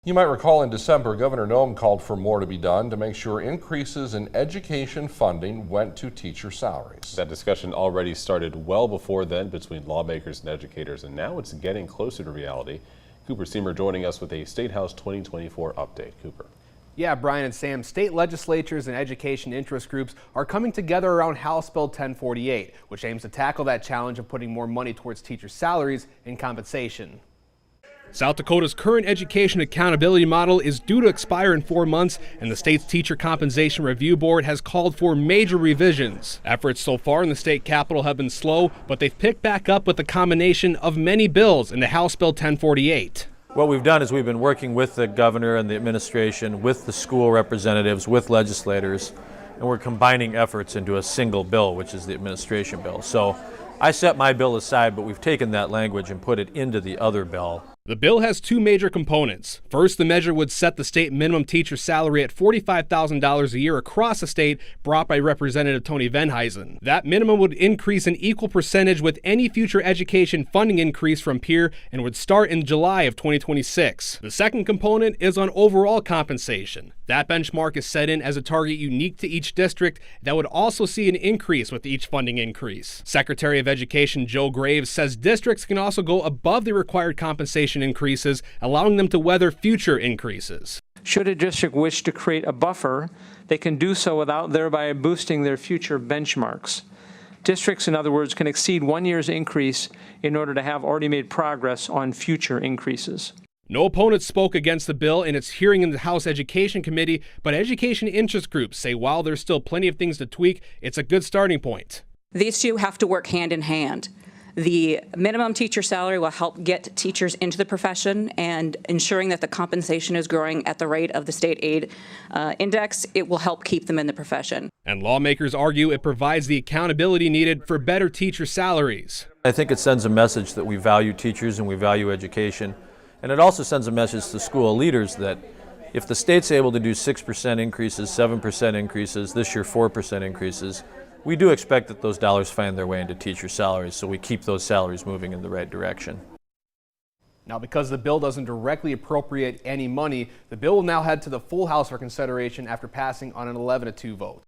You might recall in December, Governor Noem called for more to be done to make sure increases in education funding went to teacher salaries. That discussion already started well before then between lawmakers and educators, and now it's getting closer to reality. Cooper Seamer joining us with a State House 2024 update. Cooper. Yeah, Brian and Sam, state legislatures and education interest groups are coming together around House Bill 1048, which aims to tackle that challenge of putting more money towards teacher salaries and compensation. South Dakota's current education accountability model is due to expire in 4 months, and the state's Teacher Compensation Review Board has called for major revisions. Efforts so far in the state capitol have been slow, but they've picked back up with the combination of many bills in the House Bill 1048. What we've done is we've been working with the governor and the administration, with the school representatives, with legislators, and we're combining efforts into a single bill, which is the administration bill. So I set my bill aside, but we've taken that language and put it into the other bill. The bill has two major components. First, the measure would set the state minimum teacher salary at $45,000 a year across the state, brought by Representative Tony Venhuizen. That minimum would increase an equal percentage with any future education funding increase from peer and would start in July of 2026. The second component is on overall compensation. That benchmark is set in as a target unique to each district that would also see an increase with each funding increase. Secretary of Education Joe Graves says districts can also go above the required compensation increases, allowing them to weather future increases. Should a district wish to create a buffer, they can do so without thereby boosting their future benchmarks. Districts, in other words, can exceed 1 year's increase in order to have already made progress on future increases. No opponents spoke against the bill in its hearing in the House Education Committee, but education interest groups say while there's still plenty of things to tweak, it's a good starting point. These two have to work hand in hand. The minimum teacher salary will help get teachers into the profession, and ensuring that the compensation is growing at the rate of the state aid index, it will help keep them in the profession. And lawmakers argue it provides the accountability needed for better teacher salaries. I think it sends a message that we value teachers and we value education. And it also sends a message to school leaders that if the state's able to do 6% increases, 7% increases, this year 4% increases, we do expect that those dollars find their way into teacher salaries, so we keep those salaries moving in the right direction. Now, because the bill doesn't directly appropriate any money, the bill will now head to the full House for consideration after passing on an 11-2 vote.